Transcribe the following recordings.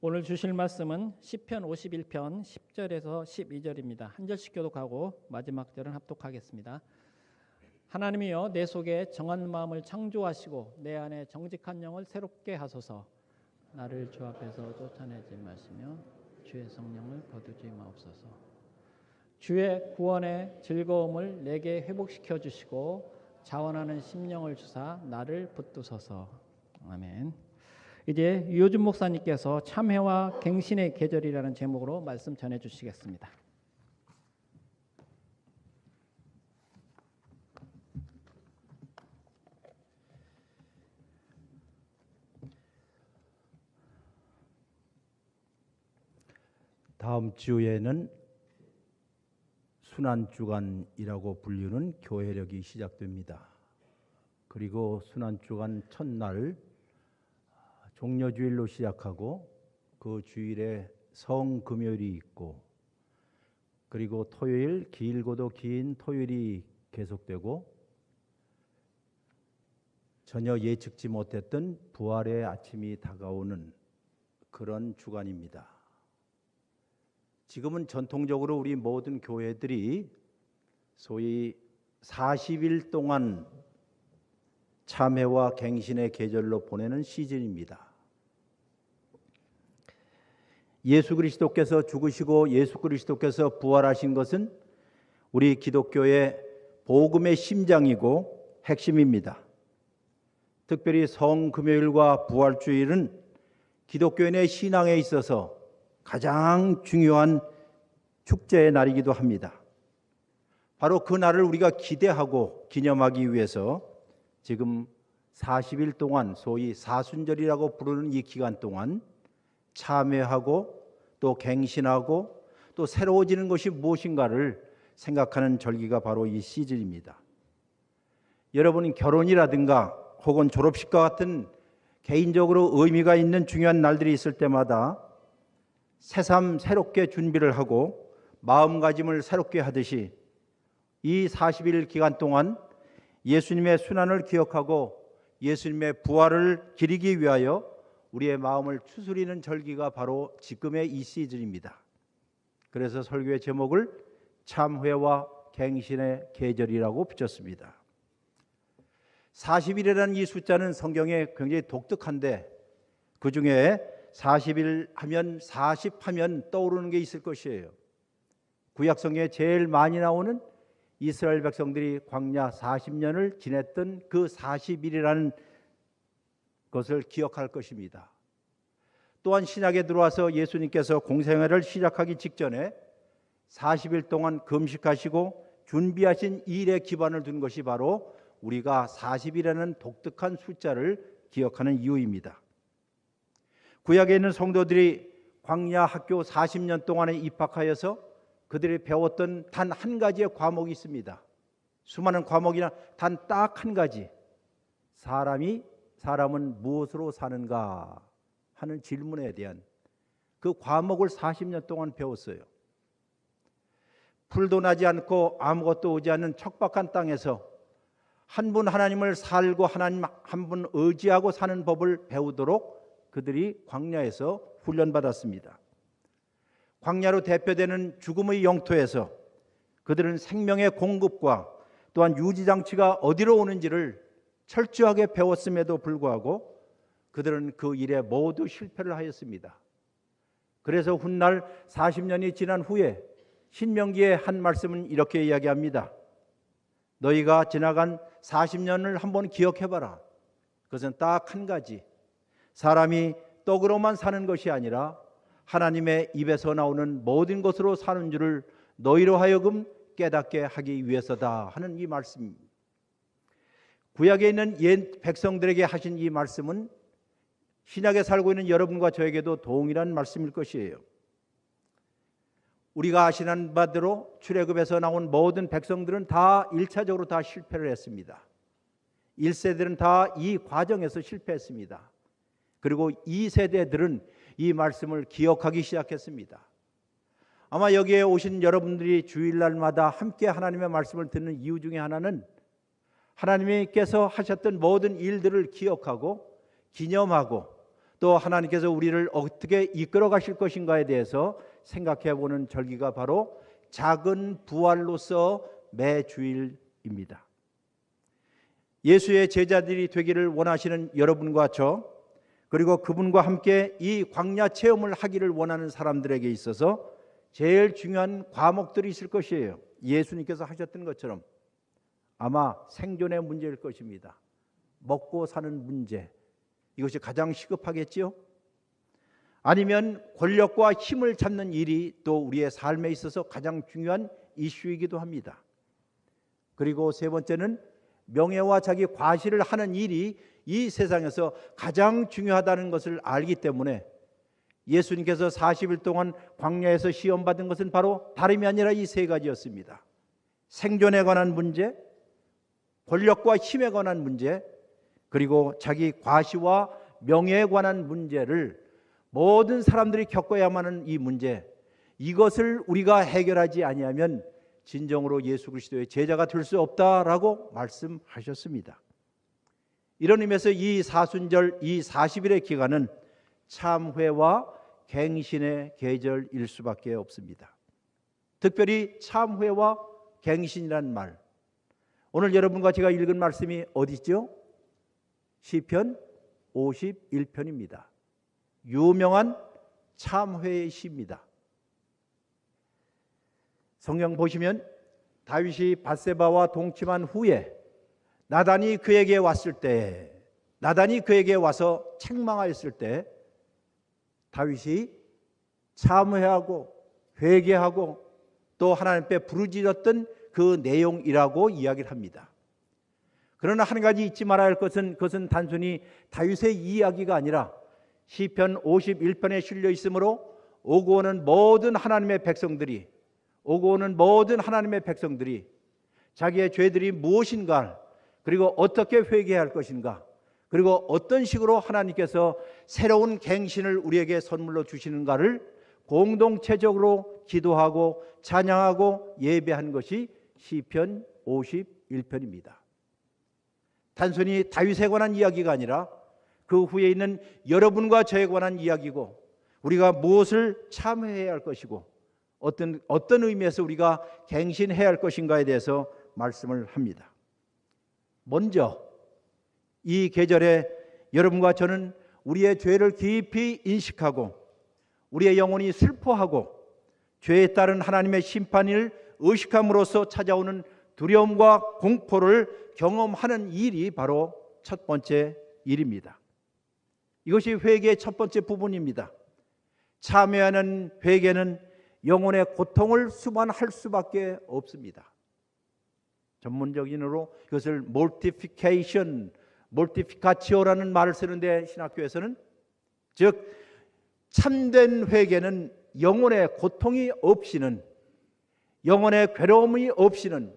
오늘 주실 말씀은 시편 51편 10절에서 12절입니다. 한 절씩 교독하고 마지막 절은 합독하겠습니다. 하나님이여 내 속에 정한 마음을 창조하시고 내 안에 정직한 영을 새롭게 하소서. 나를 주 앞에서 쫓아내지 마시며 주의 성령을 거두지 마옵소서. 주의 구원의 즐거움을 내게 회복시켜 주시고 자원하는 심령을 주사 나를 붙드소서. 아멘. 이제 유효준 목사님께서 참회와 갱신의 계절이라는 제목으로 말씀 전해 주시겠습니다. 다음 주에는 순환주간이라고 불리는 교회력이 시작됩니다. 그리고 순환주간 첫날 종려주일로 시작하고 그 주일에 성금요일이 있고, 그리고 토요일, 길고도 긴 토요일이 계속되고, 전혀 예측지 못했던 부활의 아침이 다가오는 그런 주간입니다. 지금은 전통적으로 우리 모든 교회들이 소위 40일 동안 참회와 갱신의 계절로 보내는 시즌입니다. 예수 그리스도께서 죽으시고 예수 그리스도께서 부활하신 것은 우리 기독교의 복음의 심장이고 핵심입니다. 특별히 성금요일과 부활주일은 기독교인의 신앙에 있어서 가장 중요한 축제의 날이기도 합니다. 바로 그 날을 우리가 기대하고 기념하기 위해서 지금 40일 동안 소위 사순절이라고 부르는 이 기간 동안 참회하고 또 갱신하고 또 새로워지는 것이 무엇인가를 생각하는 절기가 바로 이 시즌입니다. 여러분, 결혼이라든가 혹은 졸업식과 같은 개인적으로 의미가 있는 중요한 날들이 있을 때마다 새삼 새롭게 준비를 하고 마음가짐을 새롭게 하듯이 이 40일 기간 동안 예수님의 순환을 기억하고 예수님의 부활을 기리기 위하여 우리의 마음을 추스리는 절기가 바로 지금의 이 시즌입니다. 그래서 설교의 제목을 참회와 갱신의 계절이라고 붙였습니다. 40일이라는 이 숫자는 성경에 굉장히 독특한데, 그 중에 40일 하면 40 하면 떠오르는 게 있을 것이에요. 구약 성경에 제일 많이 나오는 이스라엘 백성들이 광야 40년을 지냈던 그 40일이라는 것을 기억할 것입니다. 또한 신약에 들어와서 예수님께서 공생애를 시작하기 직전에 40일 동안 금식하시고 준비하신 일에 기반을 둔 것이 바로 우리가 40이라는 독특한 숫자를 기억하는 이유입니다. 구약에 있는 성도들이 광야 학교 40년 동안에 입학하여서 그들이 배웠던 단 한 가지의 과목이 있습니다. 수많은 과목이나 단 딱 한 가지, 사람은 무엇으로 사는가 하는 질문에 대한 그 과목을 40년 동안 배웠어요. 풀도 나지 않고 아무것도 오지 않는 척박한 땅에서 한 분 하나님을 살고 하나님 한 분 의지하고 사는 법을 배우도록 그들이 광야에서 훈련받았습니다. 광야로 대표되는 죽음의 영토에서 그들은 생명의 공급과 또한 유지장치가 어디로 오는지를 철저하게 배웠음에도 불구하고 그들은 그 일에 모두 실패를 하였습니다. 그래서 훗날 40년이 지난 후에 신명기의 한 말씀은 이렇게 이야기합니다. 너희가 지나간 40년을 한번 기억해봐라. 그것은 딱 한 가지, 사람이 떡으로만 사는 것이 아니라 하나님의 입에서 나오는 모든 것으로 사는 줄을 너희로 하여금 깨닫게 하기 위해서다 하는 이 말씀입니다. 구약에 있는 옛 백성들에게 하신 이 말씀은 신약에 살고 있는 여러분과 저에게도 동일한 말씀일 것이에요. 우리가 아시는 바대로 출애굽에서 나온 모든 백성들은 다 1차적으로 다 실패를 했습니다. 1세들은 다 이 과정에서 실패했습니다. 그리고 2세대들은 이 말씀을 기억하기 시작했습니다. 아마 여기에 오신 여러분들이 주일날마다 함께 하나님의 말씀을 듣는 이유 중에 하나는 하나님께서 하셨던 모든 일들을 기억하고 기념하고 또 하나님께서 우리를 어떻게 이끌어 가실 것인가에 대해서 생각해 보는 절기가 바로 작은 부활로서 매 주일입니다. 예수의 제자들이 되기를 원하시는 여러분과 저, 그리고 그분과 함께 이 광야 체험을 하기를 원하는 사람들에게 있어서 제일 중요한 과목들이 있을 것이에요. 예수님께서 하셨던 것처럼 아마 생존의 문제일 것입니다. 먹고 사는 문제, 이것이 가장 시급하겠지요. 아니면 권력과 힘을 잡는 일이 또 우리의 삶에 있어서 가장 중요한 이슈이기도 합니다. 그리고 세 번째는 명예와 자기 과시를 하는 일이 이 세상에서 가장 중요하다는 것을 알기 때문에 예수님께서 40일 동안 광야에서 시험받은 것은 바로 다름이 아니라 이 세 가지였습니다. 생존에 관한 문제, 권력과 힘에 관한 문제, 그리고 자기 과시와 명예에 관한 문제를 모든 사람들이 겪어야만 하는 이 문제, 이것을 우리가 해결하지 아니하면 진정으로 예수 그리스도의 제자가 될 수 없다라고 말씀하셨습니다. 이런 의미에서 이 사순절, 이 40일의 기간은 참회와 갱신의 계절일 수밖에 없습니다. 특별히 참회와 갱신이라는 말, 오늘 여러분과 제가 읽은 말씀이 어디죠? 시편 51편입니다. 유명한 참회의 시입니다. 성경 보시면 다윗이 밧세바와 동침한 후에 나단이 그에게 왔을 때, 나단이 그에게 와서 책망하였을 때 다윗이 참회하고 회개하고 또 하나님 앞에 부르짖었던 그 내용이라고 이야기를 합니다. 그러나 한 가지 잊지 말아야 할 것은, 그것은 단순히 다윗의 이야기가 아니라 시편 51편에 실려 있으므로 오고 오는 모든 하나님의 백성들이, 자기의 죄들이 무엇인가, 그리고 어떻게 회개할 것인가, 그리고 어떤 식으로 하나님께서 새로운 갱신을 우리에게 선물로 주시는가를 공동체적으로 기도하고 찬양하고 예배한 것이 시편 51편입니다. 단순히 다윗에 관한 이야기가 아니라 그 후에 있는 여러분과 저에 관한 이야기고, 우리가 무엇을 참회해야 할 것이고 어떤 의미에서 우리가 갱신해야 할 것인가에 대해서 말씀을 합니다. 먼저 이 계절에 여러분과 저는 우리의 죄를 깊이 인식하고 우리의 영혼이 슬퍼하고 죄에 따른 하나님의 심판을 의식함으로써 찾아오는 두려움과 공포를 경험하는 일이 바로 첫 번째 일입니다. 이것이 회개의 첫 번째 부분입니다. 참회하는 회개는 영혼의 고통을 수반할 수밖에 없습니다. 전문적인으로 그것을 몰티피카치오라는 말을 쓰는데, 신학교에서는 즉 참된 회개는 영혼의 고통이 없이는, 영혼의 괴로움이 없이는,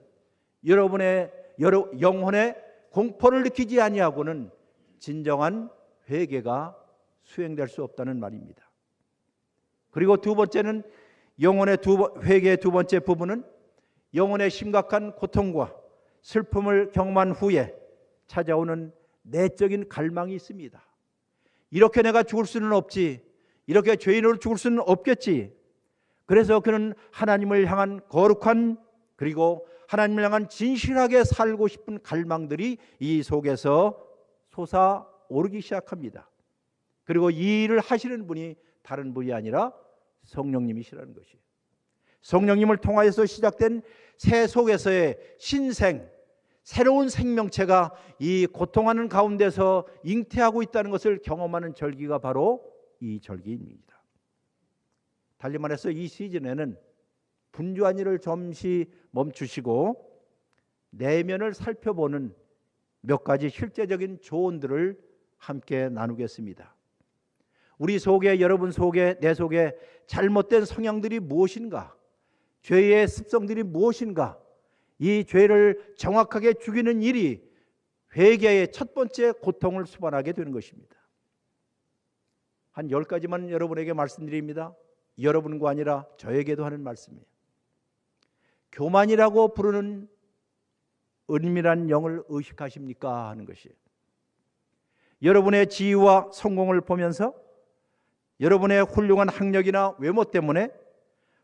여러분의 영혼의 공포를 느끼지 아니하고는 진정한 회개가 수행될 수 없다는 말입니다. 그리고 두 번째는, 영혼의 회개의 두 번째 부분은 영혼의 심각한 고통과 슬픔을 경험한 후에 찾아오는 내적인 갈망이 있습니다. 이렇게 내가 죽을 수는 없지, 이렇게 죄인으로 죽을 수는 없겠지. 그래서 그는 하나님을 향한 거룩한, 그리고 하나님을 향한 진실하게 살고 싶은 갈망들이 이 속에서 솟아오르기 시작합니다. 그리고 이 일을 하시는 분이 다른 분이 아니라 성령님이시라는 것이에요. 성령님을 통하여서 시작된 새 속에서의 신생, 새로운 생명체가 이 고통하는 가운데서 잉태하고 있다는 것을 경험하는 절기가 바로 이 절기입니다. 달리 말해서 이 시즌에는 분주한 일을 잠시 멈추시고 내면을 살펴보는 몇 가지 실제적인 조언들을 함께 나누겠습니다. 우리 속에, 여러분 속에, 내 속에 잘못된 성향들이 무엇인가, 죄의 습성들이 무엇인가, 이 죄를 정확하게 죽이는 일이 회개의 첫 번째 고통을 수반하게 되는 것입니다. 한 10가지만 여러분에게 말씀드립니다. 여러분과 아니라 저에게도 하는 말씀이에요. 교만이라고 부르는 은밀한 영을 의식하십니까 하는 것이에요. 여러분의 지위와 성공을 보면서 여러분의 훌륭한 학력이나 외모 때문에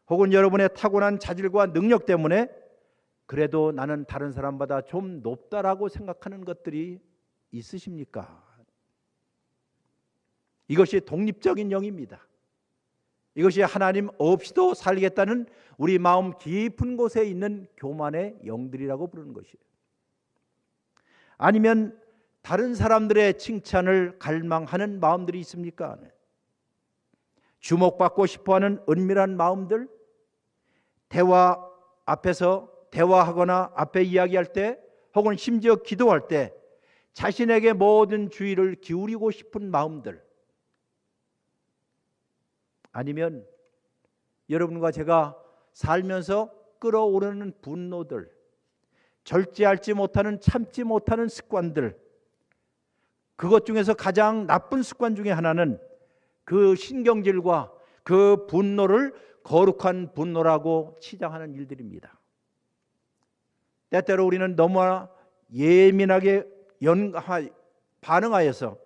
혹은 여러분의 타고난 자질과 능력 때문에 그래도 나는 다른 사람보다 좀 높다라고 생각하는 것들이 있으십니까? 이것이 독립적인 영입니다. 이것이 하나님 없이도 살겠다는 우리 마음 깊은 곳에 있는 교만의 영들이라고 부르는 것이에요. 아니면 다른 사람들의 칭찬을 갈망하는 마음들이 있습니까? 주목받고 싶어하는 은밀한 마음들, 대화 앞에서 대화하거나 앞에 이야기할 때 혹은 심지어 기도할 때 자신에게 모든 주의를 기울이고 싶은 마음들, 아니면 여러분과 제가 살면서 끓어오르는 분노들, 절제하지 못하는 참지 못하는 습관들, 그것 중에서 가장 나쁜 습관 중에 하나는 그 신경질과 그 분노를 거룩한 분노라고 치장하는 일들입니다. 때때로 우리는 너무 예민하게 반응하여서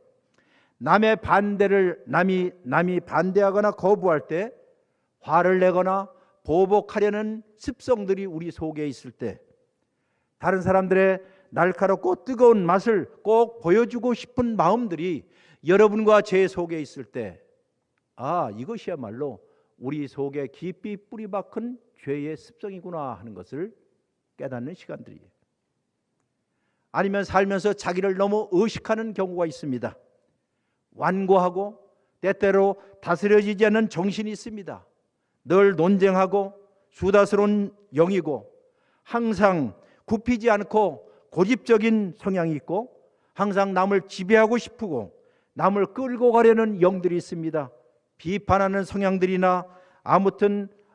남의 반대를 남이 반대하거나 거부할 때 화를 내거나 보복하려는 습성들이 우리 속에 있을 때 다른 사람들의 날카롭고 뜨거운 맛을 꼭 보여주고 싶은 마음들이 여러분과 제 속에 있을 때 이것이야말로 우리 속에 깊이 뿌리박힌 죄의 습성이구나 하는 것을 깨닫는 시간들이에요. 아니면 살면서 자기를 너무 의식하는 경우가 있습니다. 완고하고 때때로 다스려지지 않는 정신이 있습니다. 늘 논쟁하고 수다스러운 영이고 항상 굽히지 않고 고집적인 성향이 있고 항상 남을 지배하고 싶고 남을 끌고 가려는 영들이 있습니다. 비판하는 성향들이나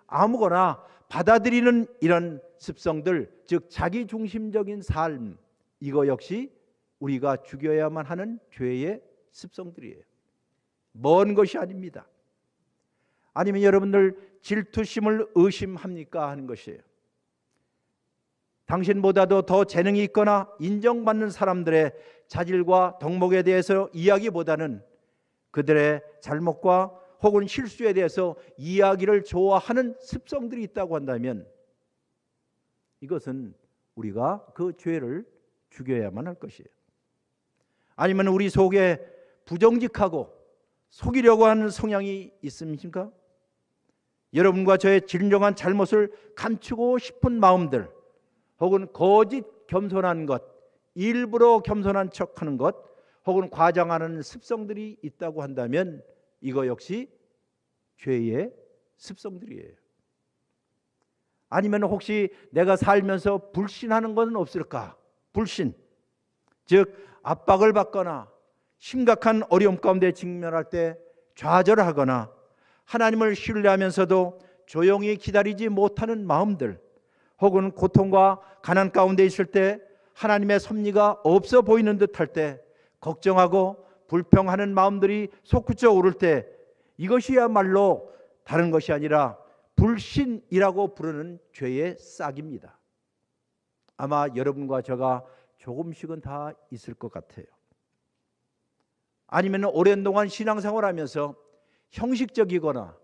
아무거나 받아들이는 이런 습성들, 즉 자기중심적인 삶, 이거 역시 우리가 죽여야만 하는 죄의 습성들이에요. 먼 것이 아닙니다. 아니면 여러분들 질투심을 의심합니까 하는 것이에요. 당신보다도 더 재능이 있거나 인정받는 사람들의 자질과 덕목에 대해서 이야기보다는 그들의 잘못과 혹은 실수에 대해서 이야기를 좋아하는 습성들이 있다고 한다면 이것은 우리가 그 죄를 죽여야만 할 것이에요. 아니면 우리 속에 부정직하고 속이려고 하는 성향이 있습니까? 여러분과 저의 진정한 잘못을 감추고 싶은 마음들, 혹은 거짓 겸손한 것, 일부러 겸손한 척하는 것, 혹은 과장하는 습성들이 있다고 한다면 이거 역시 죄의 습성들이에요. 아니면 혹시 내가 살면서 불신하는 것은 없을까? 불신, 즉 압박을 받거나 심각한 어려움 가운데 직면할 때 좌절하거나 하나님을 신뢰하면서도 조용히 기다리지 못하는 마음들, 혹은 고통과 가난 가운데 있을 때 하나님의 섭리가 없어 보이는 듯할 때 걱정하고 불평하는 마음들이 솟구쳐 오를 때 이것이야말로 다른 것이 아니라 불신이라고 부르는 죄의 싹입니다. 아마 여러분과 제가 조금씩은 다 있을 것 같아요. 아니면 오랜 동안 신앙생활하면서 형식적이거나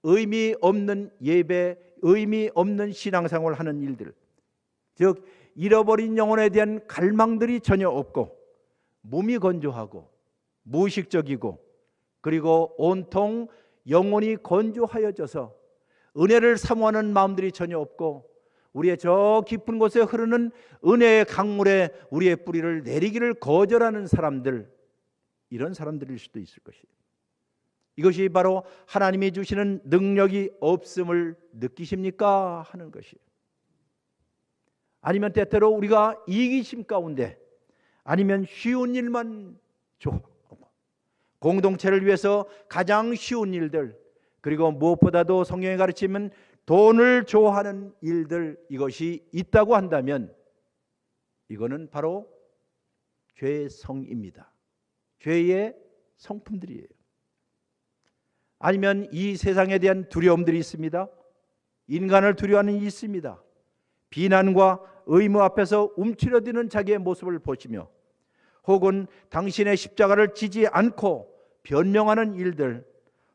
의미 없는 예배, 의미 없는 신앙생활을 하는 일들, 즉 잃어버린 영혼에 대한 갈망들이 전혀 없고 무미건조하고 무의식적이고 그리고 온통 영혼이 건조하여져서 은혜를 사모하는 마음들이 전혀 없고 우리의 저 깊은 곳에 흐르는 은혜의 강물에 우리의 뿌리를 내리기를 거절하는 사람들, 이런 사람들일 수도 있을 것이에요. 이것이 바로 하나님이 주시는 능력이 없음을 느끼십니까 하는 것이에요. 아니면 때때로 우리가 이기심 가운데 아니면 쉬운 일만 좋아하고 공동체를 위해서 가장 쉬운 일들, 그리고 무엇보다도 성경이 가르치면 돈을 좋아하는 일들, 이것이 있다고 한다면 이거는 바로 죄의 성입니다. 죄의 성품들이에요. 아니면 이 세상에 대한 두려움들이 있습니다. 인간을 두려워하는 일이 있습니다. 비난과 의무 앞에서 움츠러드는 자기의 모습을 보시며 혹은 당신의 십자가를 지지 않고 변명하는 일들,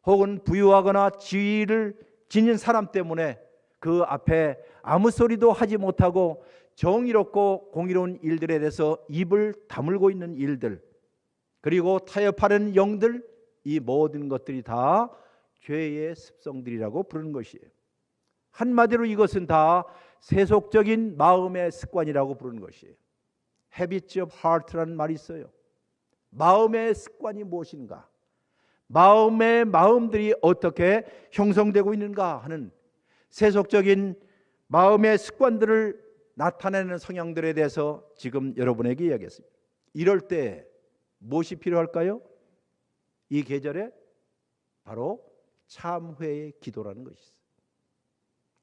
혹은 부유하거나 지위를 지닌 사람 때문에 그 앞에 아무 소리도 하지 못하고 정의롭고 공의로운 일들에 대해서 입을 다물고 있는 일들, 그리고 타협하는 영들, 이 모든 것들이 다 죄의 습성들이라고 부르는 것이에요. 한마디로 이것은 다 세속적인 마음의 습관이라고 부르는 것이에요. Habits of heart라는 말이 있어요. 마음의 습관이 무엇인가? 마음의 마음들이 어떻게 형성되고 있는가 하는 세속적인 마음의 습관들을 나타내는 성향들에 대해서 지금 여러분에게 이야기했습니다. 이럴 때 무엇이 필요할까요? 이 계절에 바로 참회의 기도라는 것이 있어요.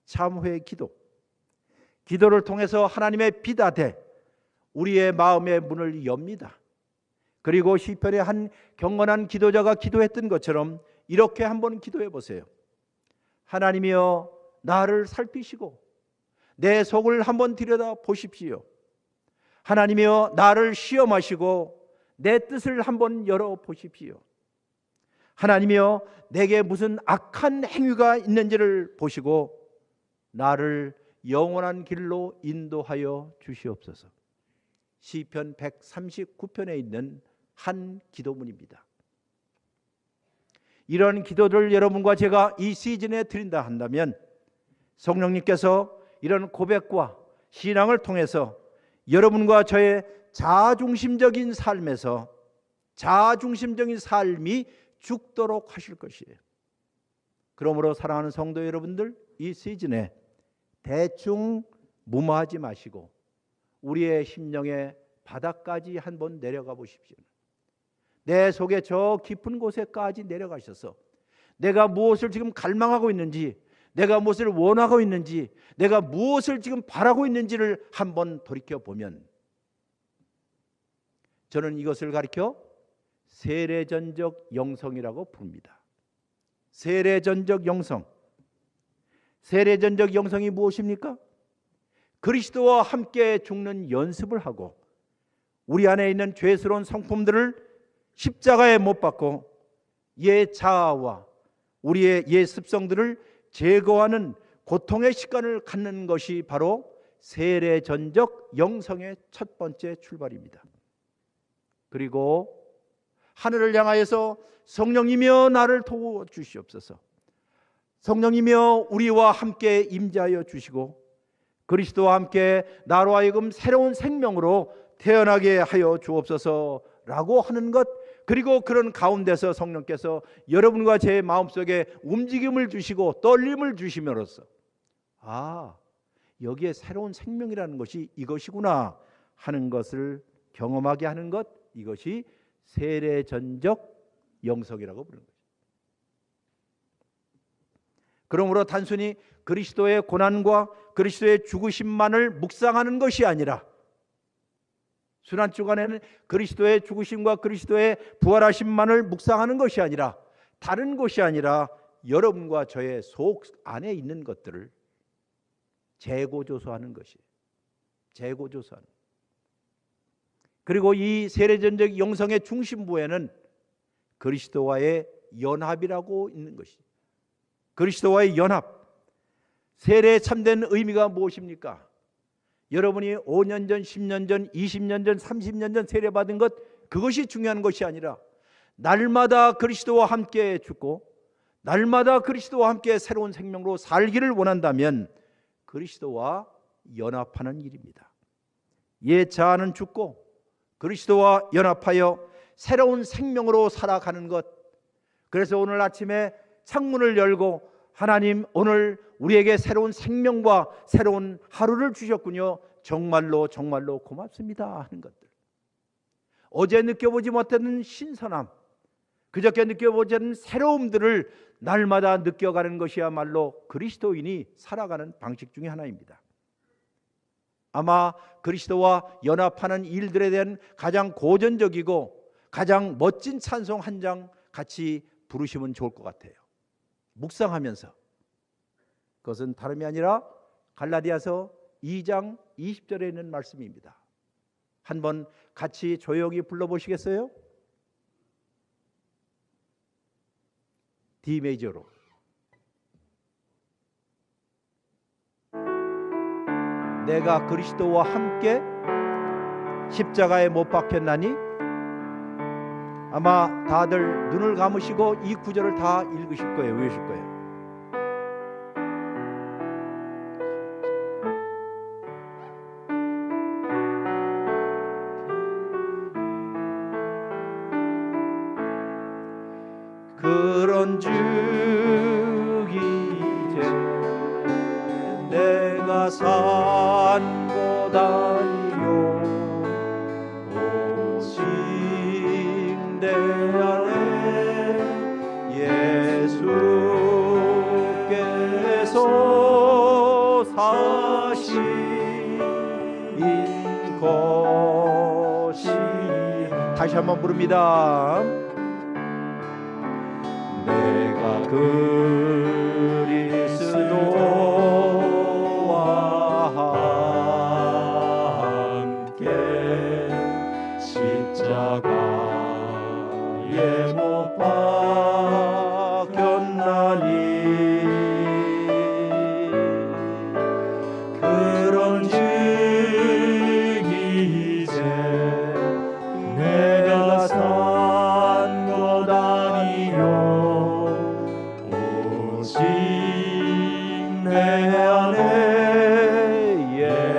참회의 기도. 기도를 통해서 하나님의 빛 아래 우리의 마음의 문을 엽니다. 그리고 시편의 한 경건한 기도자가 기도했던 것처럼 이렇게 한번 기도해 보세요. 하나님이여, 나를 살피시고 내 속을 한번 들여다 보십시오. 하나님이여, 나를 시험하시고 내 뜻을 한번 열어 보십시오. 하나님이여, 내게 무슨 악한 행위가 있는지를 보시고 나를 영원한 길로 인도하여 주시옵소서. 시편 139편에 있는 한 기도문입니다. 이런 기도를 여러분과 제가 이 시즌에 드린다 한다면 성령님께서 이런 고백과 신앙을 통해서 여러분과 저의 자아중심적인 삶에서 자아중심적인 삶이 죽도록 하실 것이에요. 그러므로 사랑하는 성도 여러분들, 이 시즌에 대충 무마하지 마시고 우리의 심령의 바닥까지 한번 내려가 보십시오. 내 속에 저 깊은 곳에까지 내려가셔서 내가 무엇을 지금 갈망하고 있는지, 내가 무엇을 원하고 있는지, 내가 무엇을 지금 바라고 있는지를 한번 돌이켜보면, 저는 이것을 가리켜 세례전적 영성이라고 부릅니다. 세례전적 영성. 세례전적 영성이 무엇입니까? 그리스도와 함께 죽는 연습을 하고 우리 안에 있는 죄스러운 성품들을 십자가에 못 박고 옛 자아와 우리의 옛 습성들을 제거하는 고통의 시간을 갖는 것이 바로 세례전적 영성의 첫 번째 출발입니다. 그리고 하늘을 향하여서 성령이며 나를 도와주시옵소서. 성령이며 우리와 함께 임재하여 주시고 그리스도와 함께 나로 하여금 새로운 생명으로 태어나게 하여 주옵소서라고 하는 것, 그리고 그런 가운데서 성령께서 여러분과 제 마음속에 움직임을 주시고 떨림을 주심으로써 여기에 새로운 생명이라는 것이 이것이구나 하는 것을 경험하게 하는 것, 이것이 세례전적 영성이라고 부르는 거죠. 그러므로 단순히 그리스도의 고난과 그리스도의 죽으심만을 묵상하는 것이 아니라, 순환 주간에는 그리스도의 죽으심과 그리스도의 부활하심만을 묵상하는 것이 아니라, 다른 것이 아니라 여러분과 저의 속 안에 있는 것들을 재고조소하는 것이에요. 재고조소하는. 그리고 이 세례전적 영성의 중심부에는 그리스도와의 연합이라고 있는 것이죠. 그리스도와의 연합. 세례의 참된 의미가 무엇입니까? 여러분이 5년 전, 10년 전, 20년 전, 30년 전 세례받은 것, 그것이 중요한 것이 아니라 날마다 그리스도와 함께 죽고 날마다 그리스도와 함께 새로운 생명으로 살기를 원한다면 그리스도와 연합하는 일입니다. 옛 자아는 죽고 그리스도와 연합하여 새로운 생명으로 살아가는 것. 그래서 오늘 아침에 창문을 열고 하나님, 오늘 우리에게 새로운 생명과 새로운 하루를 주셨군요. 정말로 정말로 고맙습니다 하는 것들. 어제 느껴보지 못했던 신선함, 그저께 느껴보지 않은 새로움들을 날마다 느껴가는 것이야말로 그리스도인이 살아가는 방식 중에 하나입니다. 아마 그리스도와 연합하는 일들에 대한 가장 고전적이고 가장 멋진 찬송 한 장 같이 부르시면 좋을 것 같아요. 묵상하면서. 그것은 다름이 아니라 갈라디아서 2장 20절에 있는 말씀입니다. 한번 같이 조용히 불러보시겠어요? D 메이저로. 내가 그리스도와 함께 십자가에 못 박혔나니. 아마 다들 눈을 감으시고 이 구절을 다 읽으실 거예요. 외우실 거예요. 그런즉 이제 내가 산 곳 아니요 오직 내 안에 예수께서 사신 것이. 다시 한번 부릅니다. 내가 그리스도와 함께 십자가에 못 박혔나니. 그런즉 이제 내가 산 것 아니요 오직 내 안에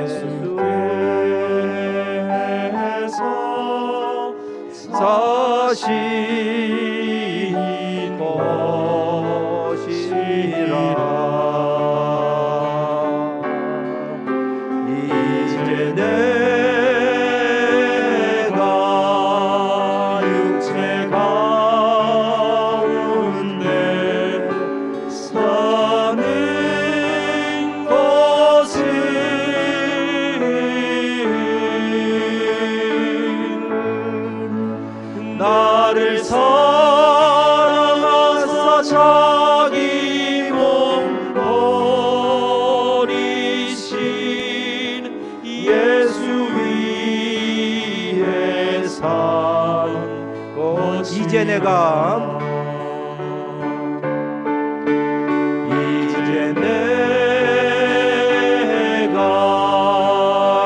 예수께서 사신 것이라. 이제 내가 육체 가운데 사는 것은 나를 사랑하사 자기 몸 버리신 예수 위에 산 것. 이제 내가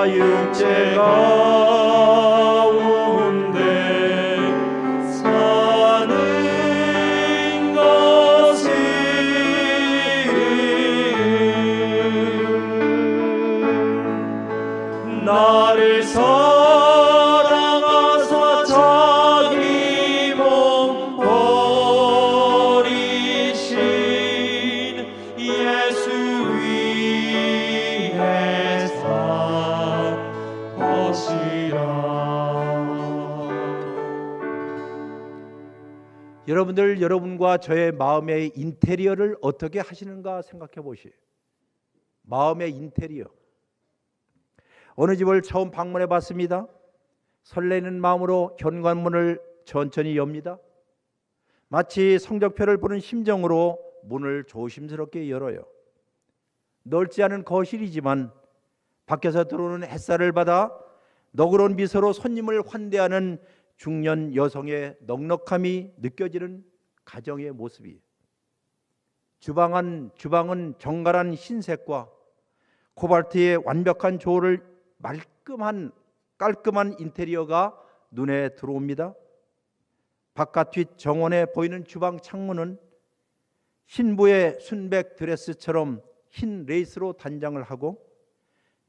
육체 가운데 사는 것은 나를 사랑하사 자기 몸 버리신 예수 위에 산 것이라. 여러분들, 여러분과 저의 마음의 인테리어를 어떻게 하시는가 생각해 보시오. 마음의 인테리어. 어느 집을 처음 방문해 봤습니다. 설레는 마음으로 현관문을 천천히 엽니다. 마치 성적표를 보는 심정으로 문을 조심스럽게 열어요. 넓지 않은 거실이지만 밖에서 들어오는 햇살을 받아 너그러운 미소로 손님을 환대하는 중년 여성의 넉넉함이 느껴지는 가정의 모습이에요. 주방은 정갈한 흰색과 코발트의 완벽한 조를 깔끔한 인테리어가 눈에 들어옵니다. 바깥 뒷 정원에 보이는 주방 창문은 신부의 순백 드레스처럼 흰 레이스로 단장을 하고,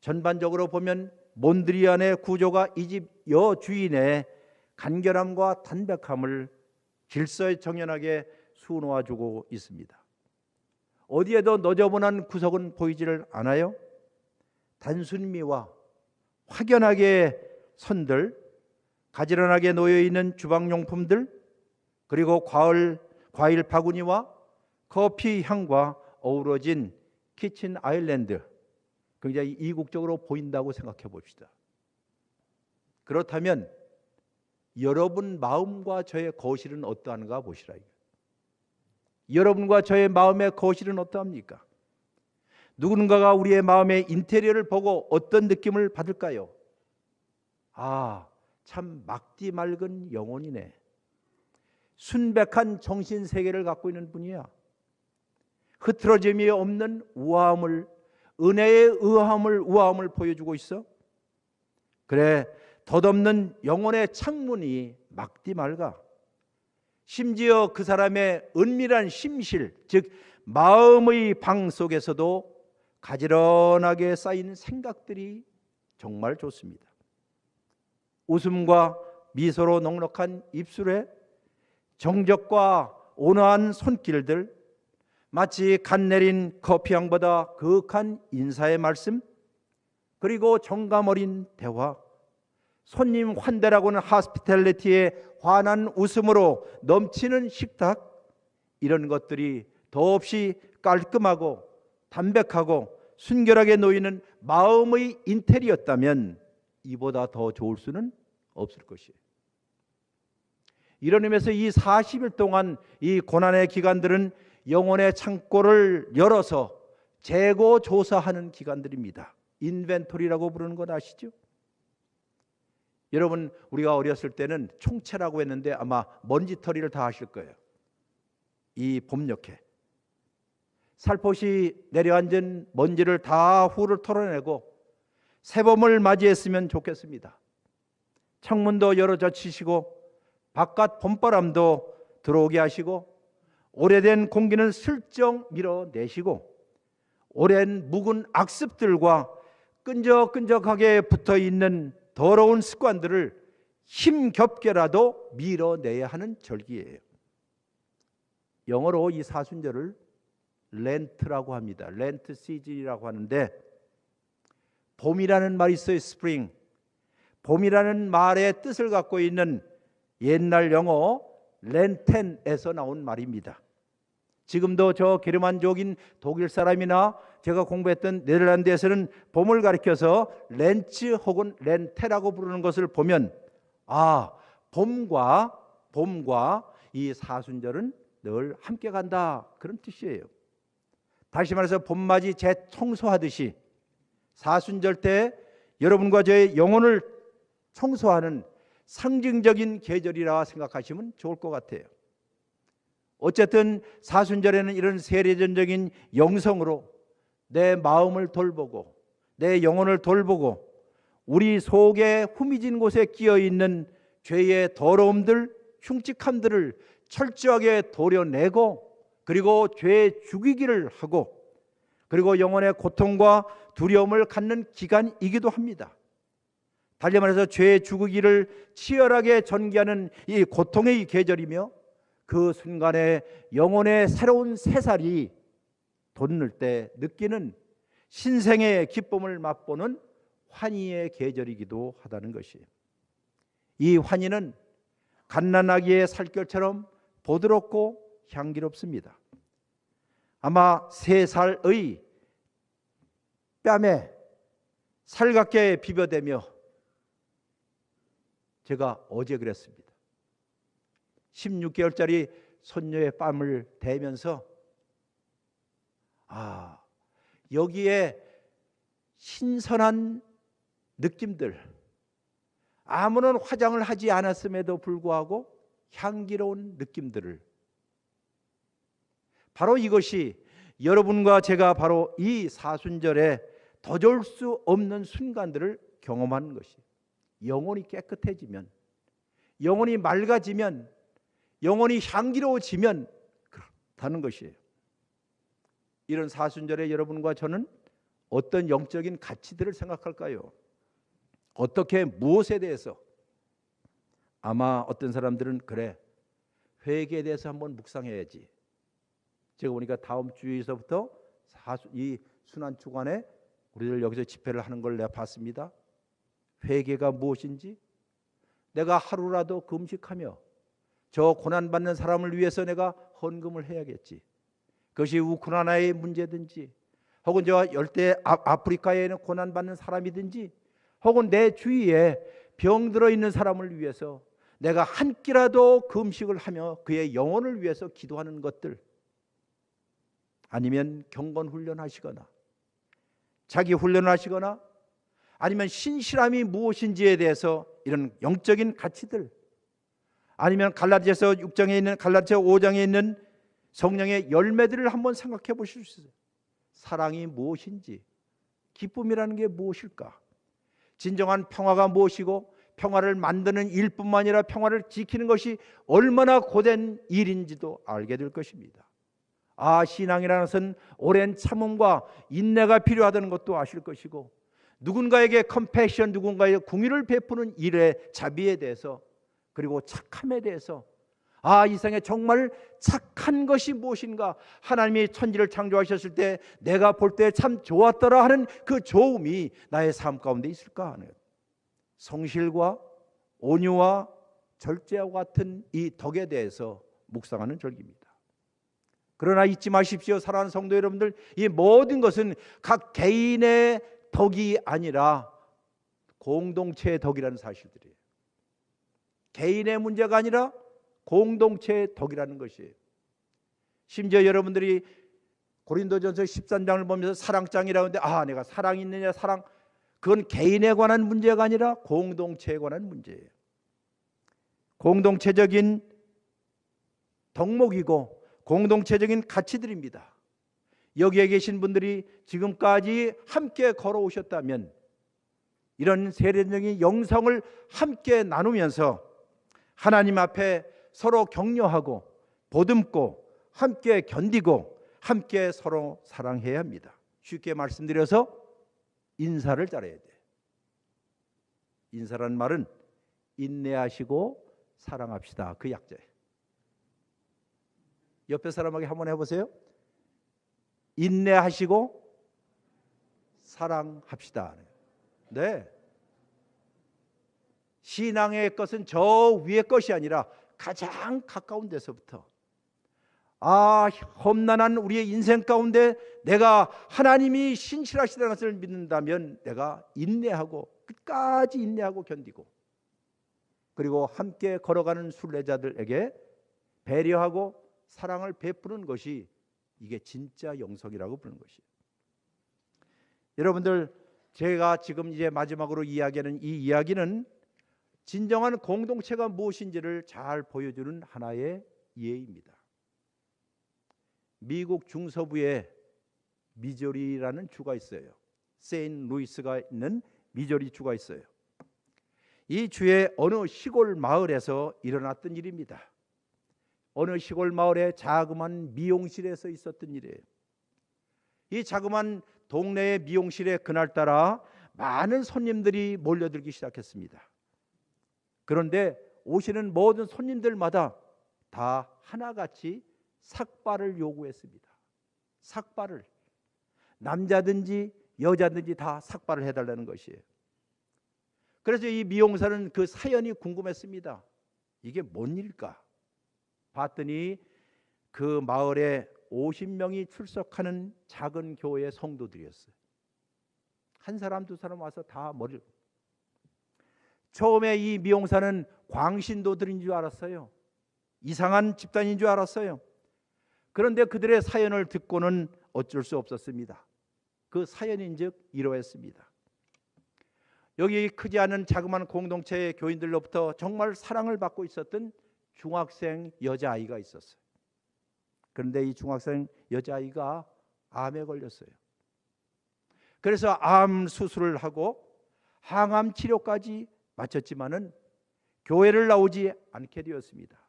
전반적으로 보면 몬드리안의 구조가 이 집 여주인의 간결함과 담백함을 질서정연하게 수놓아주고 있습니다. 어디에도 너저분한 구석은 보이지를 않아요. 단순미와 확연하게 선들, 가지런하게 놓여있는 주방용품들, 그리고 과일 바구니와 커피 향과 어우러진 키친 아일랜드, 굉장히 이국적으로 보인다고 생각해 봅시다. 그렇다면 여러분 마음과 저의 거실은 어떠한가 보시라. 여러분과 저의 마음의 거실은 어떠합니까? 누군가가 우리의 마음의 인테리어를 보고 어떤 느낌을 받을까요? 아, 참 막디 맑은 영혼이네. 순백한 정신 세계를 갖고 있는 분이야. 흐트러짐이 없는 우아함을, 은혜의 우아함을 보여주고 있어. 그래, 덧없는 영혼의 창문이 막디 맑아. 심지어 그 사람의 은밀한 심실, 즉 마음의 방 속에서도 가지런하게 쌓인 생각들이 정말 좋습니다. 웃음과 미소로 넉넉한 입술에 정적과 온화한 손길들, 마치 간 내린 커피향보다 그윽한 인사의 말씀, 그리고 정감 어린 대화, 손님 환대라고는 하스피탈리티의 환한 웃음으로 넘치는 식탁, 이런 것들이 더없이 깔끔하고 담백하고 순결하게 놓이는 마음의 인테리어였다면 이보다 더 좋을 수는 없을 것이에요. 이런 의미에서 이 40일 동안 이 고난의 기간들은 영혼의 창고를 열어서 재고 조사하는 기간들입니다. 인벤토리라고 부르는 것 아시죠? 여러분, 우리가 어렸을 때는 총채라고 했는데 아마 먼지털이를 다 하실 거예요. 이 봄녘에 살포시 내려앉은 먼지를 다 후를 털어내고 새봄을 맞이했으면 좋겠습니다. 창문도 열어 젖히시고 바깥 봄바람도 들어오게 하시고 오래된 공기는 슬쩍 밀어내시고 오랜 묵은 악습들과 끈적끈적하게 붙어있는 더러운 습관들을 힘겹게라도 밀어내야 하는 절기예요. 영어로 이 사순절을 렌트라고 합니다. 렌트 시즌이라고 하는데, 봄이라는 말이 있어요. 스프링. 봄이라는 말의 뜻을 갖고 있는 옛날 영어 렌텐에서 나온 말입니다. 지금도 저 게르만족인 독일 사람이나 제가 공부했던 네덜란드에서는 봄을 가리켜서 렌츠 혹은 렌테라고 부르는 것을 보면, 아, 봄과 이 사순절은 늘 함께 간다, 그런 뜻이에요. 다시 말해서 봄맞이 재청소하듯이 사순절 때 여러분과 저의 영혼을 청소하는 상징적인 계절이라 생각하시면 좋을 것 같아요. 어쨌든 사순절에는 이런 세례전적인 영성으로 내 마음을 돌보고 내 영혼을 돌보고 우리 속에 후미진 곳에 끼어있는 죄의 더러움들, 흉측함들을 철저하게 도려내고, 그리고 죄 죽이기를 하고, 그리고 영혼의 고통과 두려움을 갖는 기간이기도 합니다. 달리 말해서 죄 죽이기를 치열하게 전개하는 이 고통의 계절이며, 그 순간에 영혼의 새로운 새살이 돋는 때 느끼는 신생의 기쁨을 맛보는 환희의 계절이기도 하다는 것이에요. 이 환희는 갓난아기의 살결처럼 보드럽고 향기롭습니다. 아마 3살의 뺨에 살갑게 비벼대며, 제가 어제 그랬습니다. 16개월짜리 손녀의 뺨을 대면서, 여기에 신선한 느낌들, 아무런 화장을 하지 않았음에도 불구하고 향기로운 느낌들을, 바로 이것이 여러분과 제가 바로 이 사순절에 더 좋을 수 없는 순간들을 경험하는 것이, 영혼이 깨끗해지면, 영혼이 맑아지면, 영혼이 향기로워지면 그렇다는 것이에요. 이런 사순절에 여러분과 저는 어떤 영적인 가치들을 생각할까요? 어떻게, 무엇에 대해서? 아마 어떤 사람들은, 그래, 회개에 대해서 한번 묵상해야지. 제가 보니까 다음 주에서부터 이 순환 주간에 우리들 여기서 집회를 하는 걸 내가 봤습니다. 회개가 무엇인지, 내가 하루라도 금식하며 저 고난받는 사람을 위해서 내가 헌금을 해야겠지. 그것이 우크라이나의 문제든지, 혹은 저 열대 아프리카에 있는 고난받는 사람이든지, 혹은 내 주위에 병들어 있는 사람을 위해서 내가 한 끼라도 금식을 하며 그의 영혼을 위해서 기도하는 것들, 아니면 경건 훈련하시거나 자기 훈련을 하시거나, 아니면 신실함이 무엇인지에 대해서 이런 영적인 가치들, 아니면 갈라디아서 6장에 있는 갈라디아 5장에 있는 성령의 열매들을 한번 생각해 보실 수 있어요. 사랑이 무엇인지, 기쁨이라는 게 무엇일까? 진정한 평화가 무엇이고 평화를 만드는 일뿐만 아니라 평화를 지키는 것이 얼마나 고된 일인지도 알게 될 것입니다. 신앙이라는 것은 오랜 참음과 인내가 필요하다는 것도 아실 것이고, 누군가에게 컴패션, 누군가에게 궁유를 베푸는 일의 자비에 대해서, 그리고 착함에 대해서, 이 세상에 정말 착한 것이 무엇인가, 하나님이 천지를 창조하셨을 때 내가 볼 때 참 좋았더라 하는 그 좋음이 나의 삶 가운데 있을까 하는, 성실과 온유와 절제와 같은 이 덕에 대해서 묵상하는 절기입니다. 그러나 잊지 마십시오, 사랑하는 성도 여러분들, 이 모든 것은 각 개인의 덕이 아니라 공동체의 덕이라는 사실들이에요. 개인의 문제가 아니라 공동체의 덕이라는 것이에요. 심지어 여러분들이 고린도전서 13장을 보면서 사랑장이라고 하는데, 내가 사랑이 있느냐, 사랑, 그건 개인에 관한 문제가 아니라 공동체에 관한 문제예요. 공동체적인 덕목이고 공동체적인 가치들입니다. 여기에 계신 분들이 지금까지 함께 걸어오셨다면, 이런 세례적인 영성을 함께 나누면서 하나님 앞에 서로 격려하고 보듬고 함께 견디고 함께 서로 사랑해야 합니다. 쉽게 말씀드려서 인사를 잘해야 돼. 인사라는 말은 인내하시고 사랑합시다, 그 약자예요. 옆에 사람에게 한번 해보세요. 인내하시고 사랑합시다. 네. 신앙의 것은 저 위의 것이 아니라 가장 가까운 데서부터, 험난한 우리의 인생 가운데 내가 하나님이 신실하시다는 것을 믿는다면 내가 인내하고 끝까지 인내하고 견디고, 그리고 함께 걸어가는 순례자들에게 배려하고 사랑을 베푸는 것이, 이게 진짜 영성이라고 부르는 것이에요. 여러분들, 제가 지금 이제 마지막으로 이야기하는 이 이야기는 진정한 공동체가 무엇인지를 잘 보여주는 하나의 예입니다. 미국 중서부에 미조리라는 주가 있어요. 세인루이스가 있는 미조리 주가 있어요. 이 주의 어느 시골 마을에서 일어났던 일입니다. 어느 시골 마을의 자그마한 미용실에서 있었던 일이에요. 이 자그마한 동네의 미용실에 그날따라 많은 손님들이 몰려들기 시작했습니다. 그런데 오시는 모든 손님들마다 다 하나같이 삭발을 요구했습니다. 삭발을, 남자든지 여자든지 다 삭발을 해달라는 것이에요. 그래서 이 미용사는 그 사연이 궁금했습니다. 이게 뭔 일일까? 봤더니 그 마을에 50명이 출석하는 작은 교회 성도들이었어요. 한 사람 두 사람 와서 다 머리를, 처음에 이 미용사는 광신도들인 줄 알았어요. 이상한 집단인 줄 알았어요. 그런데 그들의 사연을 듣고는 어쩔 수 없었습니다. 그 사연인즉 이러했습니다. 여기 크지 않은 자그마한 공동체의 교인들로부터 정말 사랑을 받고 있었던 중학생 여자아이가 있었어요. 그런데 이 중학생 여자아이가 암에 걸렸어요. 그래서 암 수술을 하고 항암 치료까지 마쳤지만은 교회를 나오지 않게 되었습니다.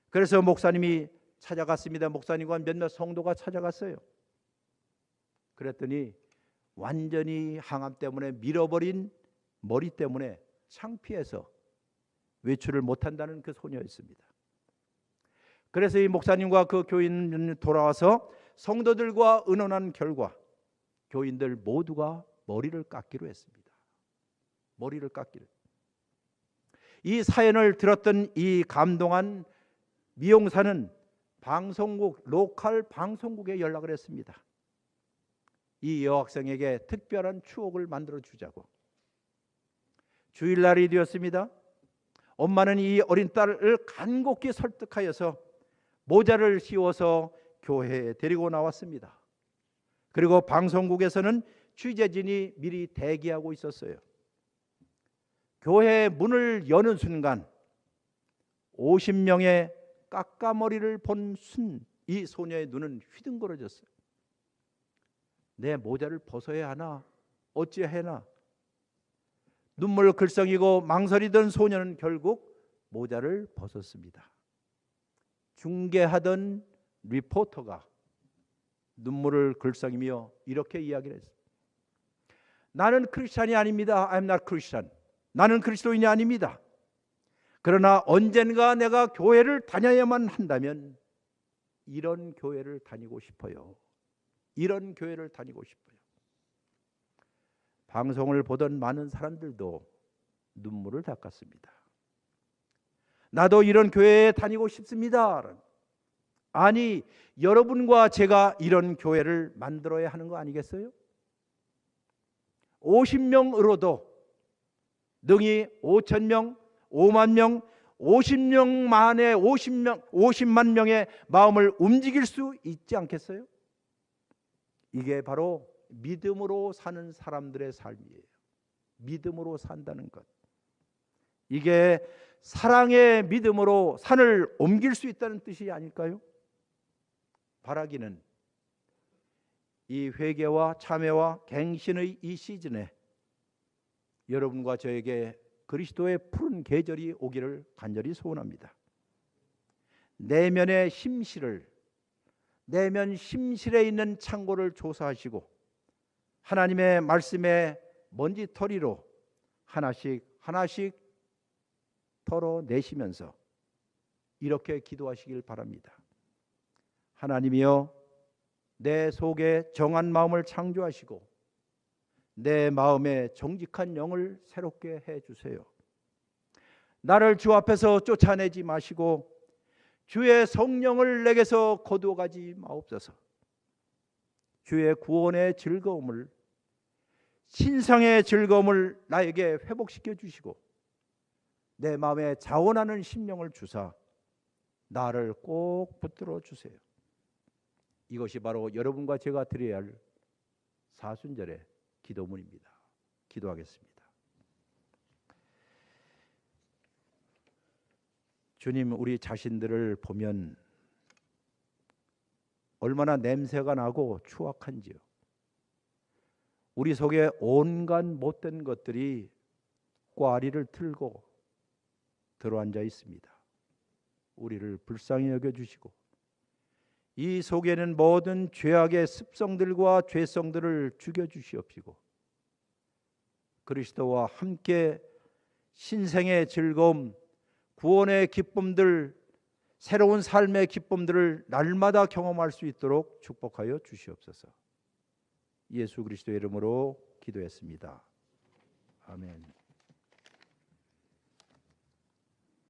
그래서 목사님이 찾아갔습니다. 목사님과 몇몇 성도가 찾아갔어요. 그랬더니 완전히 항암 때문에 밀어버린 머리 때문에 창피해서 외출을 못한다는 그 소녀였습니다. 그래서 이 목사님과 그 교인은 돌아와서 성도들과 의논한 결과 교인들 모두가 머리를 깎기로 했습니다. 머리를 깎기로. 이 사연을 들었던 이 감동한 미용사는 방송국, 로컬 방송국에 연락을 했습니다. 이 여학생에게 특별한 추억을 만들어 주자고. 주일날이 되었습니다. 엄마는 이 어린 딸을 간곡히 설득하여서 모자를 씌워서 교회에 데리고 나왔습니다. 그리고 방송국에서는 취재진이 미리 대기하고 있었어요. 교회 문을 여는 순간 50명의 까까머리를 본 이 소녀의 눈은 휘둥그러졌어요. 내 모자를 벗어야 하나? 어찌해야 하나? 눈물 글썽이고 망설이던 소녀는 결국 모자를 벗었습니다. 중계하던 리포터가 눈물을 글썽이며 이렇게 이야기를 했어요. 나는 크리스찬이 아닙니다. I'm not Christian. 나는 그리스도인이 아닙니다. 그러나 언젠가 내가 교회를 다녀야만 한다면 이런 교회를 다니고 싶어요. 이런 교회를 다니고 싶어요. 방송을 보던 많은 사람들도 눈물을 닦았습니다. 나도 이런 교회에 다니고 싶습니다. 아니, 여러분과 제가 이런 교회를 만들어야 하는 거 아니겠어요? 50명으로도 능히 5,000명, 5만 명, 50명 만에 50만 명의 마음을 움직일 수 있지 않겠어요? 이게 바로 믿음으로 사는 사람들의 삶이에요. 믿음으로 산다는 것. 이게 사랑의 믿음으로 산을 옮길 수 있다는 뜻이 아닐까요? 바라기는 이 회개와 참회와 갱신의 이 시즌에 여러분과 저에게 그리스도의 푸른 계절이 오기를 간절히 소원합니다. 내면의 내면 심실에 있는 창고를 조사하시고 하나님의 말씀의 먼지털이로 하나씩 털어내시면서 이렇게 기도하시길 바랍니다. 하나님이여, 내 속에 정한 마음을 창조하시고 내 마음에 정직한 영을 새롭게 해주세요. 나를 주 앞에서 쫓아내지 마시고 주의 성령을 내게서 거두어가지 마옵소서. 주의 구원의 즐거움을, 신상의 즐거움을 나에게 회복시켜 주시고 내 마음에 자원하는 심령을 주사 나를 꼭 붙들어 주세요. 이것이 바로 여러분과 제가 드려야 할 사순절의 기도문입니다. 기도하겠습니다. 주님, 우리 자신들을 보면 얼마나 냄새가 나고 추악한지요. 우리 속에 온갖 못된 것들이 꽈리를 틀고 들어앉아 있습니다. 우리를 불쌍히 여겨주시고 이 속에는 모든 죄악의 습성들과 죄성들을 죽여주시옵시고 그리스도와 함께 신생의 즐거움, 구원의 기쁨들, 새로운 삶의 기쁨들을 날마다 경험할 수 있도록 축복하여 주시옵소서. 예수 그리스도의 이름으로 기도했습니다. 아멘.